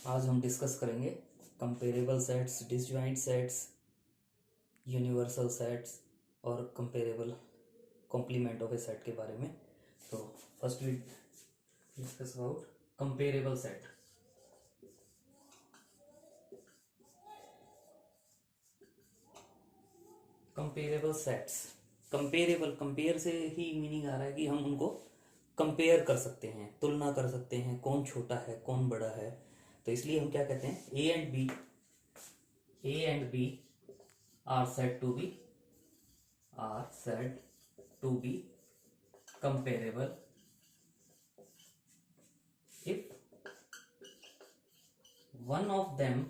आज हम डिस्कस करेंगे comparable sets, disjoint sets, universal sets और comparable complement of a set के बारे में। तो first we discuss about comparable set. Comparable sets, compare से ही मीनिंग आ रहा है कि हम उनको कंपेयर कर सकते हैं, तुलना कर सकते हैं, कौन छोटा है कौन बड़ा है। तो इसलिए हम क्या कहते हैं, A and B are said to be comparable if one of them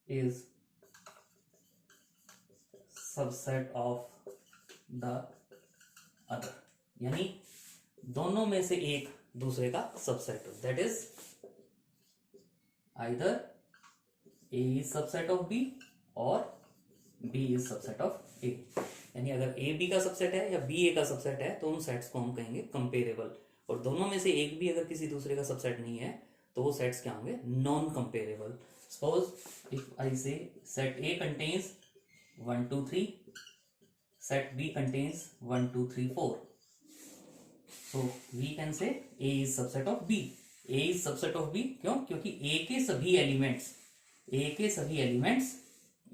is subset of the other, यानी दोनों में से एक दूसरे का सबसेट हो। That is either A is subset of B और B is subset of A. यानी अगर ए बी का सबसेट है या बी ए का सबसेट है तो उन सेट्स को हम कहेंगे कंपेरेबल। और दोनों में से एक भी अगर किसी दूसरे का सबसेट नहीं है तो वो सेट्स क्या होंगे, non comparable. Suppose if I से set A contains 1 2 3, set B contains 1 2 3 4, so we can say A is subset of B. A is subset of B क्यों? क्योंकि A के सभी एलिमेंट्स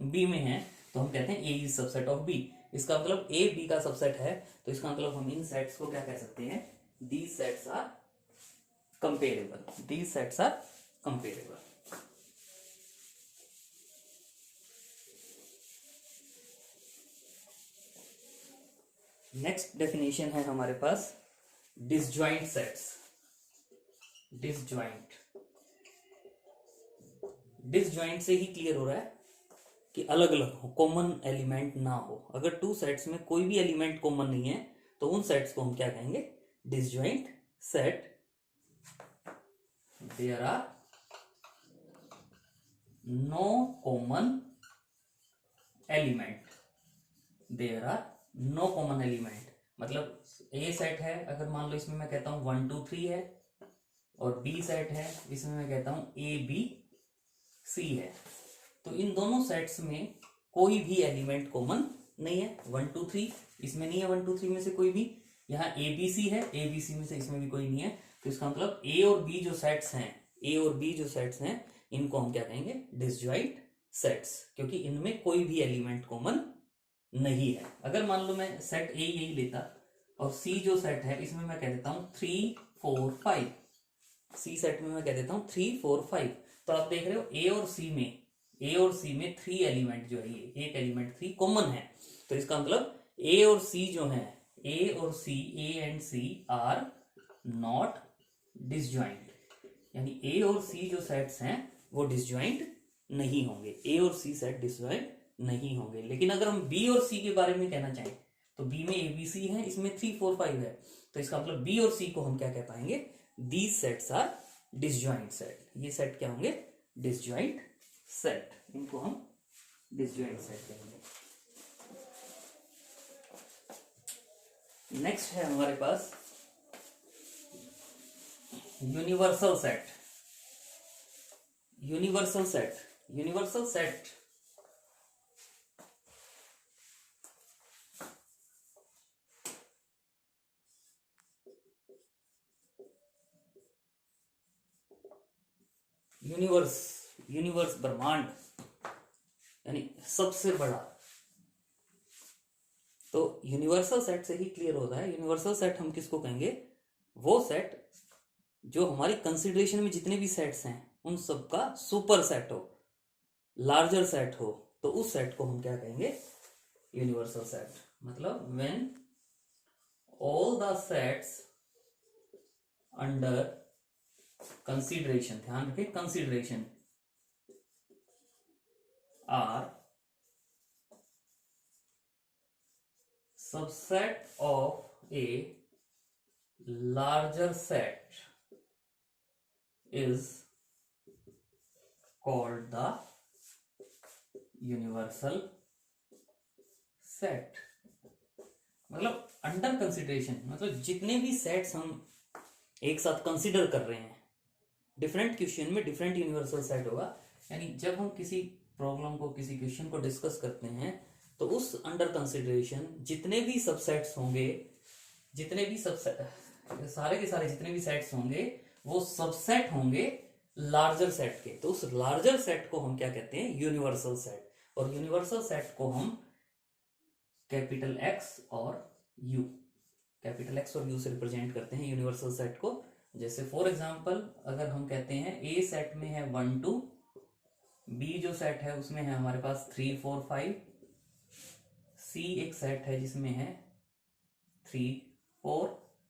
B में हैं, तो हम कहते हैं A is subset of B। इसका मतलब A B का सबसेट है, तो इसका मतलब हम इन सेट्स को क्या कह सकते हैं, these sets are comparable। Next definition है हमारे पास डिसजॉइंट सेट्स। डिसजॉइंट से ही क्लियर हो रहा है कि अलग अलग हो, कॉमन एलिमेंट ना हो। अगर टू सेट्स में कोई भी एलिमेंट कॉमन नहीं है तो उन सेट्स को हम क्या कहेंगे, disjoint set. There are no common element, मतलब ए सेट है, अगर मान लो इसमें मैं कहता हूं 1 2 3 है, और बी सेट है, इसमें मैं कहता हूं ए बी सी है, तो इन दोनों सेट्स में कोई भी एलिमेंट कॉमन नहीं है। 1 2 3 इसमें नहीं है, 1 2 3 में से कोई भी। यहाँ ए बी सी है, ए बी सी में से इसमें भी कोई नहीं है। तो इसका मतलब ए और बी जो सेट्स हैं इनको हम क्या कहेंगे, डिसजॉइंट सेट्स, क्योंकि इनमें कोई भी एलिमेंट कॉमन नहीं है। अगर मान लो मैं सेट ए यही लेता और सी जो सेट है इसमें मैं कह देता हूं 3 4 5, सी सेट में मैं कह देता हूं 3 4 5, तो आप देख रहे हो ए और सी में 3 एलिमेंट जो है, ये एक एलिमेंट 3 कॉमन है। तो इसका मतलब ए और सी जो है, A and C are not disjoint, यानी ए और सी जो सेट्स हैं वो डिसजॉइंट नहीं होंगे, ए और सी सेट डिसजॉइंट नहीं होंगे। लेकिन अगर हम बी और सी के बारे में कहना चाहें तो बी में ए बी सी है, इसमें 3 4 5 है, तो इसका मतलब बी और सी को हम क्या कह पाएंगे, these sets are disjoint set. ये सेट क्या होंगे, डिसजॉइंट सेट, इनको हम डिसजॉइंट सेट कहेंगे। नेक्स्ट है हमारे पास universal set. Universal set universe ब्रह्मांड, यानी सबसे बड़ा। तो यूनिवर्सल सेट से ही क्लियर होता है, यूनिवर्सल सेट हम किसको कहेंगे, वो सेट जो हमारी कंसिडरेशन में जितने भी सेट्स हैं उन सबका सुपर सेट हो, लार्जर सेट हो, तो उस सेट को हम क्या कहेंगे, यूनिवर्सल सेट। मतलब when all the sets under consideration, ध्यान रखें consideration, are subset of a larger set is called the universal set। मतलब अंडर कंसिडरेशन, मतलब जितने भी सेट्स हम एक साथ कंसिडर कर रहे हैं डिफरेंट क्वेश्चन में डिफरेंट यूनिवर्सल सेट होगा। यानी जब हम किसी प्रॉब्लम को, किसी क्वेश्चन को डिस्कस करते हैं तो उस अंडर कंसिडरेशन जितने भी सबसेट्स होंगे, जितने भी सबसेट, सारे के सारे जितने भी सेट्स होंगे वो सबसेट होंगे लार्जर सेट के। तो उस लार्जर सेट को हम क्या कहते हैं? Universal set. और यूनिवर्सल सेट को हम कैपिटल एक्स और यू, कैपिटल एक्स और यू से रिप्रेजेंट करते हैं यूनिवर्सल सेट को। जैसे फॉर एग्जांपल अगर हम कहते हैं ए सेट में है 1 2, बी जो सेट है उसमें है हमारे पास 3 4 5, सी एक सेट है जिसमें है 3 4,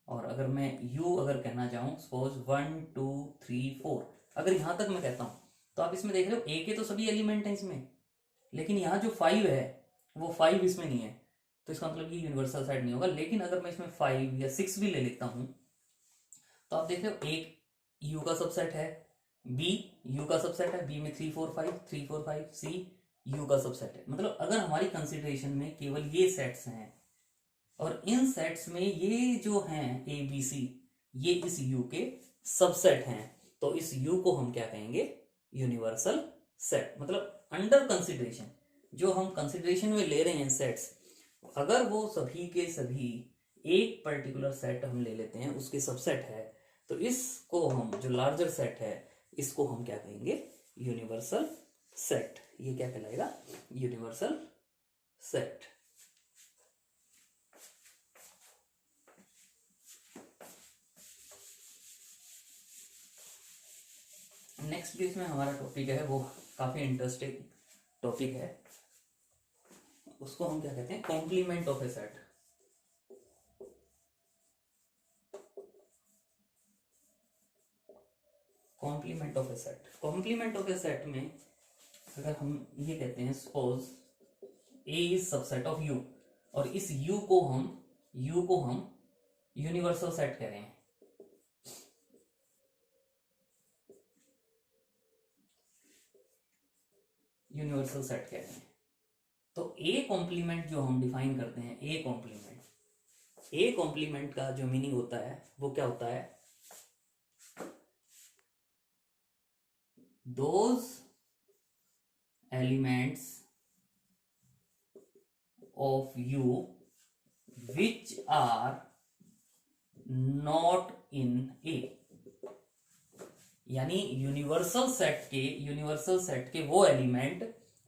और अगर मैं यू अगर कहना चाहूं सपोज 1 2 3 4, अगर यहां तक मैं कहता हूं तो आप इसमें देख रहे हो ए के तो सभी एलिमेंट हैं इसमें, लेकिन यहाँ जो 5 है वो 5 इसमें नहीं है, तो इसका मतलब ये यूनिवर्सल सेट नहीं होगा। लेकिन अगर मैं इसमें 5 या 6 भी ले लेता हूं तो आप देख रहे हो एक यू का सबसेट है, बी यू का सबसेट है, बी में 3 4 5 3 4 5, सी यू का सबसेट है। मतलब अगर हमारी कंसिडरेशन में केवल ये सेट्स हैं और इन सेट्स में ये जो हैं ए बी सी ये इस यू के सबसेट हैं, तो इस यू को हम क्या कहेंगे? Universal set. मतलब अंडर कंसिडरेशन जो हम कंसिडरेशन में ले रहे हैं सेट्स, अगर वो सभी के सभी एक पर्टिकुलर सेट हम ले लेते हैं, उसके सबसेट है, तो इसको हम जो लार्जर सेट है इसको हम क्या कहेंगे? Universal set. ये क्या कहलाएगा? Universal set. नेक्स्ट जो इसमें हमारा टॉपिक है वो काफी इंटरेस्टिंग टॉपिक है, उसको हम क्या कहते हैं? Complement of a set. Complement of a set, complement of a set में अगर हम ये कहते हैं suppose A is subset of U, और इस यू को हम यूनिवर्सल सेट कह रहे हैं। यूनिवर्सल सेट कह रहे हैं तो ए कॉम्प्लीमेंट जो हम डिफाइन करते हैं, ए कॉम्प्लीमेंट का जो मीनिंग होता है वो क्या होता है? Those elements of U which are not in A. यानी यूनिवर्सल सेट के वो एलिमेंट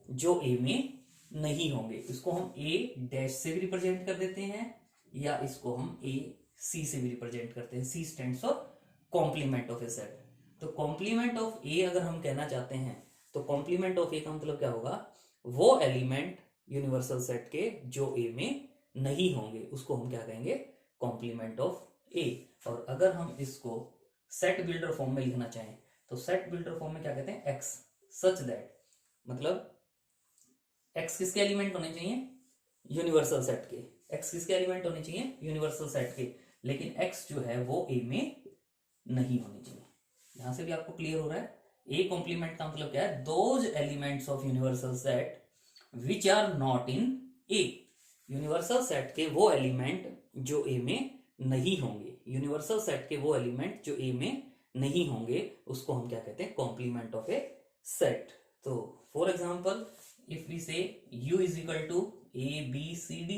जो ए में नहीं होंगे, इसको हम ए डैश से भी रिप्रेजेंट कर देते हैं या इसको हम ए सी से भी रिप्रेजेंट करते हैं। C stands for complement of a set. तो कॉम्प्लीमेंट ऑफ ए अगर हम कहना चाहते हैं तो कॉम्प्लीमेंट ऑफ ए का मतलब क्या होगा? वो एलिमेंट यूनिवर्सल सेट के जो ए में नहीं होंगे उसको हम क्या कहेंगे? कॉम्प्लीमेंट ऑफ ए। और अगर हम इसको सेट बिल्डर फॉर्म में लिखना चाहें तो सेट बिल्डर फॉर्म में क्या कहते हैं? एक्स सच दैट, मतलब एक्स किसके एलिमेंट होने चाहिए? यूनिवर्सल सेट के। एक्स किसके एलिमेंट होने चाहिए? यूनिवर्सल सेट के। लेकिन एक्स जो है वो ए में नहीं होनी चाहिए। यहां से भी आपको क्लियर हो रहा है? ए कॉम्प्लीमेंट का मतलब क्या है? Those elements of universal set which are not in A. Universal set के वो एलिमेंट जो ए में नहीं होंगे, यूनिवर्सल सेट के वो एलिमेंट जो ए में नहीं होंगे उसको हम क्या कहते हैं? Complement of a set. तो for example if we say u is equal to a b c d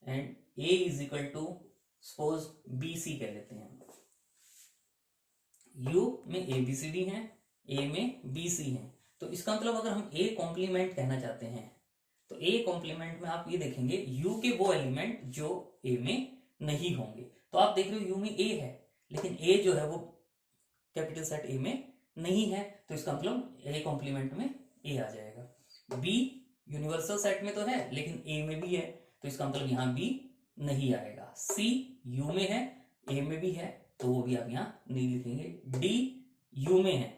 and a is equal to suppose b c कह लेते हैं। u में a b c d है, a में b c है, तो इसका मतलब अगर हम a कॉम्प्लीमेंट कहना चाहते हैं तो a कॉम्प्लीमेंट में आप ये देखेंगे u के वो एलिमेंट जो a में नहीं होंगे। तो आप देख रहे हो u में a है लेकिन a जो है वो कैपिटल सेट a में नहीं है, तो इसका मतलब a कॉम्प्लीमेंट में a आ जाएगा। बी यूनिवर्सल सेट में तो है लेकिन ए में भी है, तो इसका मतलब यहां बी नहीं आएगा। सी यू में है, ए में भी है, तो वो भी आप यहां नहीं लिखेंगे। डी यू में है,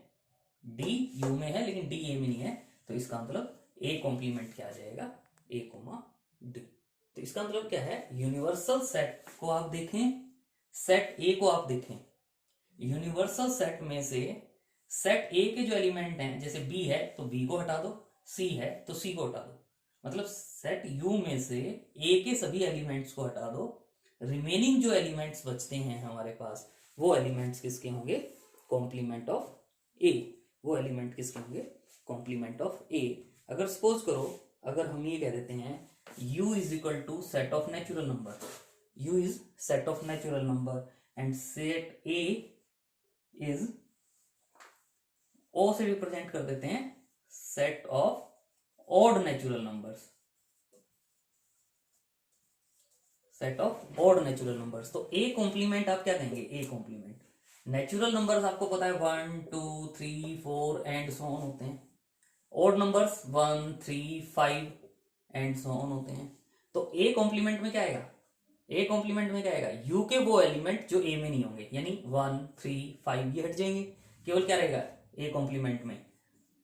डी यू में है लेकिन डी ए में नहीं है, तो इसका मतलब ए कॉम्प्लीमेंट क्या आ जाएगा? ए कोमा डी। तो इसका मतलब क्या है? यूनिवर्सल सेट को आप देखें, सेट ए को आप देखें, यूनिवर्सल सेट में से सेट ए के जो एलिमेंट हैं, जैसे बी है तो बी को हटा दो, सी है तो सी को हटा दो, मतलब सेट यू में से ए के सभी एलिमेंट्स को हटा दो, रिमेनिंग जो एलिमेंट्स बचते हैं हमारे पास वो एलिमेंट्स किसके होंगे? कॉम्प्लीमेंट ऑफ ए, वो एलिमेंट किसके होंगे, कॉम्प्लीमेंट ऑफ ए। अगर सपोज करो, अगर हम ये कह देते हैं u is equal to set of natural number, u is set of natural number and set a is, o से रिप्रेजेंट कर देते हैं set of odd natural numbers, set of odd natural numbers. तो ए कॉम्प्लीमेंट आप क्या कहेंगे, A complement, natural numbers आपको पता है 1 2 3 4 एंड सो ऑन होते हैं, odd numbers 1 3 5 and so on होते हैं। तो ए कॉम्प्लीमेंट में क्या आएगा, ए कॉम्प्लीमेंट में क्या आएगा, यू के वो एलिमेंट जो ए में नहीं होंगे, यानी 1 3 5 ये हट जाएंगे, केवल क्या रहेगा ए कॉम्प्लीमेंट में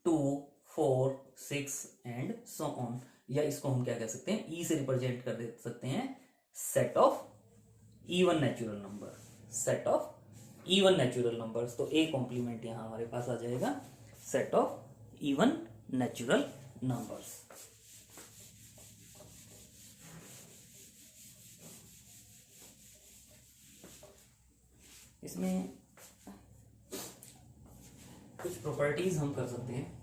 2 4 6 एंड सो ऑन, या इसको हम क्या कह सकते हैं, ई से रिप्रेजेंट कर दे सकते हैं set of even natural number, set of even natural numbers. तो ए कॉम्प्लीमेंट यहां हमारे पास आ जाएगा set of even natural numbers. इसमें कुछ प्रॉपर्टीज हम कर सकते हैं।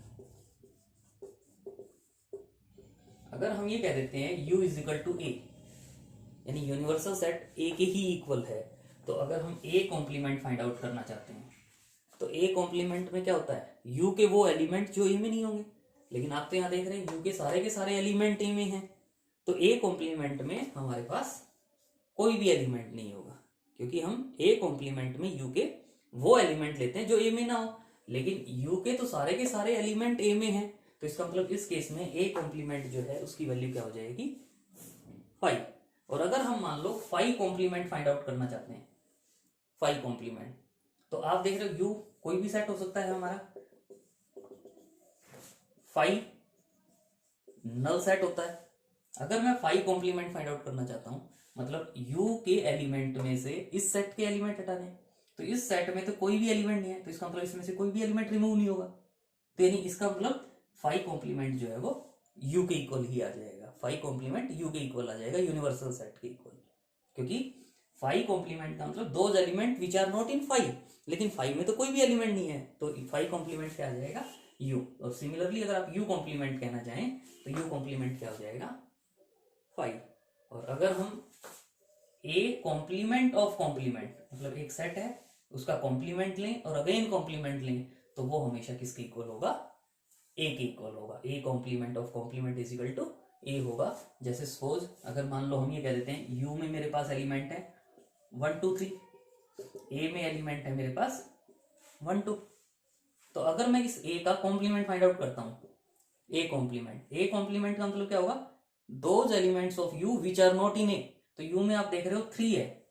अगर हम ये कह देते हैं u इज इक्वल टू ए, यानी यूनिवर्सल सेट ए के ही इक्वल है, तो अगर हम ए कॉम्प्लीमेंट फाइंड आउट करना चाहते हैं तो ए कॉम्प्लीमेंट में क्या होता है, u के वो एलिमेंट जो ए में नहीं होंगे, लेकिन आप तो यहाँ देख रहे हैं u के सारे एलिमेंट ए में हैं, तो ए कॉम्प्लीमेंट में हमारे पास कोई भी एलिमेंट नहीं होगा, क्योंकि हम ए कॉम्प्लीमेंट में u के वो एलिमेंट लेते हैं जो ए में ना हो, लेकिन u के सारे एलिमेंट ए में हैं, तो इसका मतलब इस केस में ए कॉम्प्लीमेंट जो है उसकी वैल्यू क्या हो जाएगी 5। और अगर हम मान लो 5 कॉम्प्लीमेंट फाइंड आउट करना चाहते हैं, 5 कॉम्प्लीमेंट, तो आप देख रहे हो u कोई भी सेट हो सकता है हमारा, 5 नल सेट होता है। अगर मैं 5 कॉम्प्लीमेंट फाइंड आउट करना चाहता हूं, मतलब u के एलिमेंट में से इस सेट के एलिमेंट हटा दें, तो इस सेट में तो कोई भी एलिमेंट नहीं है, तो इसका मतलब इसमें से कोई भी एलिमेंट रिमूव नहीं होगा, तो यानी इसका मतलब 5 कॉम्प्लीमेंट जो है वो u के इक्वल ही आ जाएगा, 5 कॉम्प्लीमेंट u के इक्वल आ जाएगा, यूनिवर्सल सेट के इक्वल, क्योंकि 5 कॉम्प्लीमेंट का मतलब those element which are not in 5, लेकिन 5 में तो कोई भी एलिमेंट नहीं है, तो 5 कॉम्प्लीमेंट क्या आ जाएगा u। और सिमिलरली अगर आप u कॉम्प्लीमेंट कहना चाहें तो u कॉम्प्लीमेंट क्या हो जाएगा 5। और अगर हम a कॉम्प्लीमेंट ऑफ कॉम्प्लीमेंट, मतलब एक सेट है उसका कॉम्प्लीमेंट लें और अगेन कॉम्प्लीमेंट लें, तो वो हमेशा किसके इक्वल होगा, ए के इक्वल होगा, A complement of complement is equal to A होगा। जैसे सपोज अगर मान लो हम ये कह देते हैं u में मेरे पास एलिमेंट है 1 2 3, a में एलिमेंट है मेरे पास 1 2, तो अगर मैं इस a का कॉम्प्लीमेंट फाइंड आउट करता हूं, a कॉम्प्लीमेंट का मतलब क्या होगा, those elements of u which are not in a, तो u में आप देख रहे हो 3 है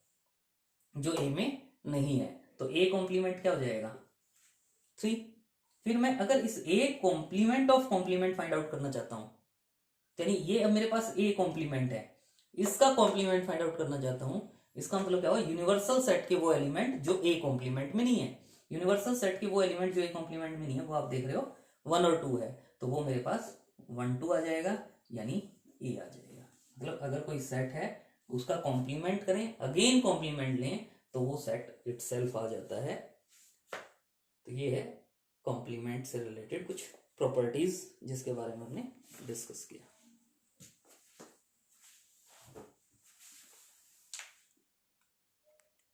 जो a में नहीं है, तो a कॉम्प्लीमेंट क्या हो जाएगा 3। फिर मैं अगर इस a complement of complement find out करना चाहता हूं, यानी ये अब मेरे पास a कॉम्प्लीमेंट है, इसका कॉम्प्लीमेंट फाइंड आउट करना चाहता हूं, इसका मतलब क्या हुआ, यूनिवर्सल सेट के वो एलिमेंट जो a कॉम्प्लीमेंट में नहीं है, यूनिवर्सल सेट के वो एलिमेंट जो a कॉम्प्लीमेंट में नहीं है वो आप देख रहे हो 1 और 2 है, तो वो मेरे पास 1 2 आ जाएगा, यानी a आ जाएगा। मतलब अगर कोई सेट है उसका कॉम्प्लीमेंट करें अगेन कॉम्प्लीमेंट लें तो वो सेट इटसेल्फ आ जाता है। तो ये है कॉम्प्लीमेंट से रिलेटेड कुछ प्रॉपर्टीज जिसके बारे में हमने डिस्कस किया।